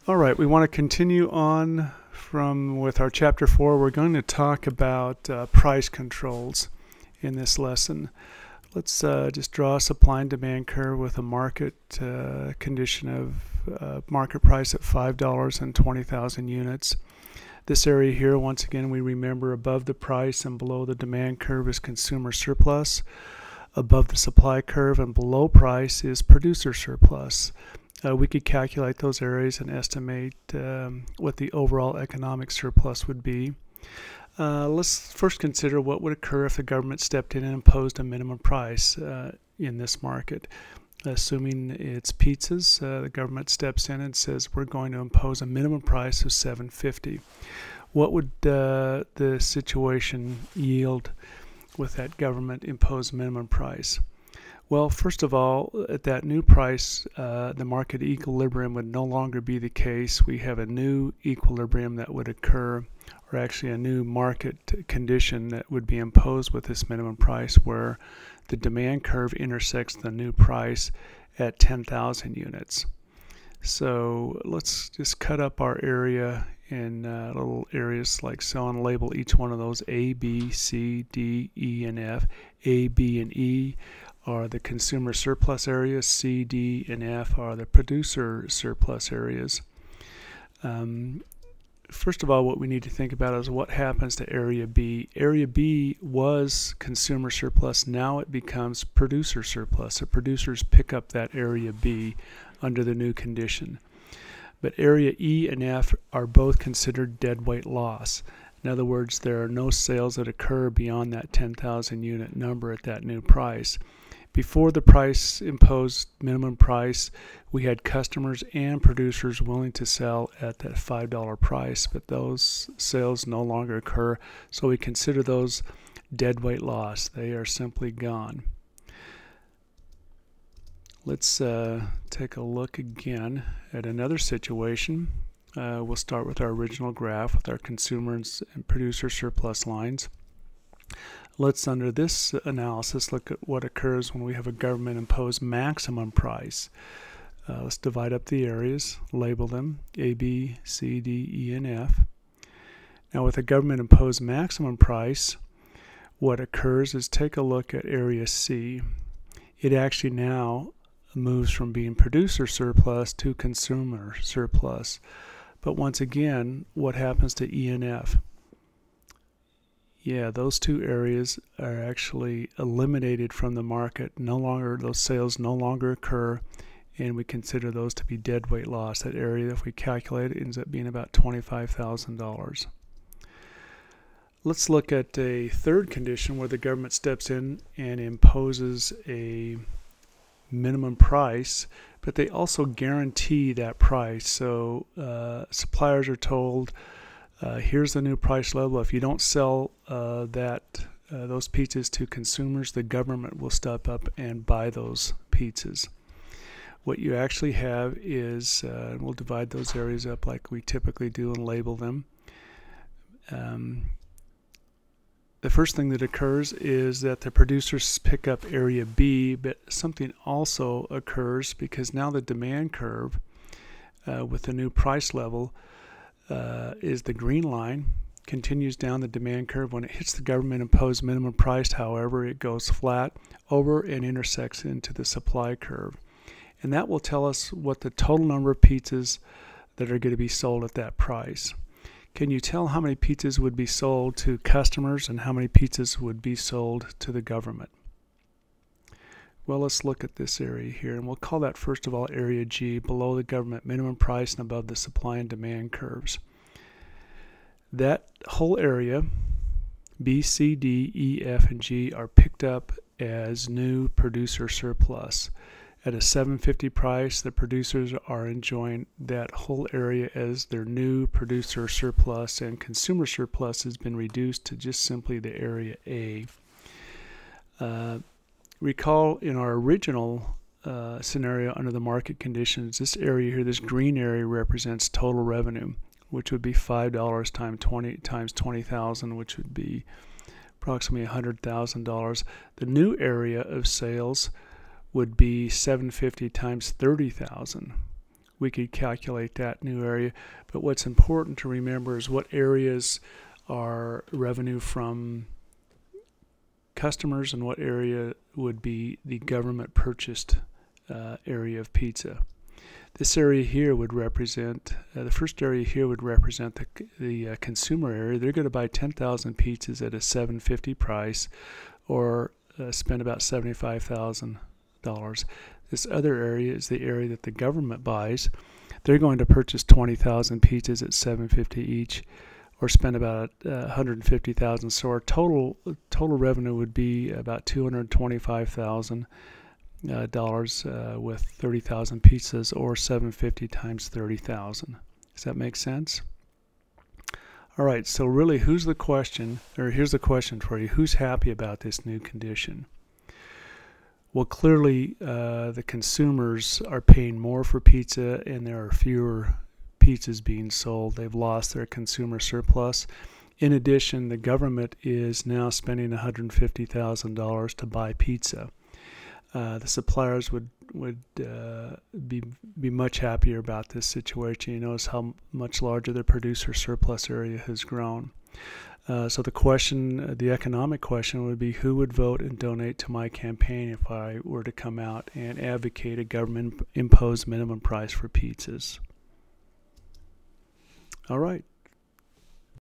All right, we want to continue on with our chapter 4. We're going to talk about price controls in this lesson. Let's just draw a supply and demand curve with a market condition of market price at $5 and 20,000 units. This area here, once again, we remember above the price and below the demand curve is consumer surplus. Above the supply curve and below price is producer surplus. We could calculate those areas and estimate what the overall economic surplus would be. Let's first consider what would occur if the government stepped in and imposed a minimum price in this market. Assuming it's pizzas, the government steps in and says we're going to impose a minimum price of $7.50. What would the situation yield with that government imposed minimum price? Well, first of all, at that new price, the market equilibrium would no longer be the case. We have a new equilibrium that would occur, or actually a new market condition that would be imposed with this minimum price, where the demand curve intersects the new price at 10,000 units. So let's just cut up our area in little areas like so and label each one of those A, B, C, D, E, and F. A, B, and E are the consumer surplus areas. C, D, and F are the producer surplus areas. First of all, what we need to think about is what happens to Area B. Area B was consumer surplus. Now it becomes producer surplus. The producers pick up that Area B under the new condition. But Area E and F are both considered deadweight loss. In other words, there are no sales that occur beyond that 10,000 unit number at that new price. Before the price imposed minimum price, we had customers and producers willing to sell at that $5 price, but those sales no longer occur, so we consider those deadweight loss. They are simply gone. Let's take a look again at another situation. We'll start with our original graph with our consumer and producer surplus lines. Let's, under this analysis, look at what occurs when we have a government-imposed maximum price. Let's divide up the areas, label them A, B, C, D, E, and F. Now, with a government-imposed maximum price, what occurs is take a look at Area C. It actually now moves from being producer surplus to consumer surplus. But once again, what happens to E and F? Yeah, those two areas are actually eliminated from the market. Those sales no longer occur, and we consider those to be deadweight loss. That area, if we calculate it, ends up being about $25,000. Let's look at a third condition where the government steps in and imposes a minimum price, but they also guarantee that price. So suppliers are told, here's the new price level. If you don't sell those pizzas to consumers, the government will step up and buy those pizzas. What you actually have is, we'll divide those areas up like we typically do and label them. The first thing that occurs is that the producers pick up Area B, but something also occurs because now the demand curve with the new price level is the green line, continues down the demand curve. When it hits the government-imposed minimum price, however, it goes flat over and intersects into the supply curve. And that will tell us what the total number of pizzas that are going to be sold at that price. Can you tell how many pizzas would be sold to customers and how many pizzas would be sold to the government? Well, let's look at this area here, and we'll call that, first of all, Area G, below the government minimum price and above the supply and demand curves. That whole area, B, C, D, E, F, and G, are picked up as new producer surplus. At a $7.50 price, the producers are enjoying that whole area as their new producer surplus, and consumer surplus has been reduced to just simply the Area A. Recall in our original scenario under the market conditions, this area here, this green area, represents total revenue, which would be $5 times 20,000, which would be approximately $100,000. The new area of sales would be $750 times 30,000, we could calculate that new area. But what's important to remember is what areas are revenue from customers and what area would be the government purchased area of pizza. This area here would represent, the first area here would represent the consumer area. They're going to buy 10,000 pizzas at a $7.50 price, or spend about $75,000. This other area is the area that the government buys. They're going to purchase 20,000 pizzas at $7.50 each, or spend about $150,000. So our total revenue would be about $225,000 with 30,000 pizzas, or $750 times 30,000. Does that make sense? All right, so really, here's the question for you. Who's happy about this new condition? Well, clearly the consumers are paying more for pizza, and there are fewer pizzas being sold. They've lost their consumer surplus. In addition, the government is now spending $150,000 to buy pizza. The suppliers would be much happier about this situation. You notice how much larger the producer surplus area has grown. So the question, the economic question, would be, who would vote and donate to my campaign if I were to come out and advocate a government-imposed minimum price for pizzas? All right.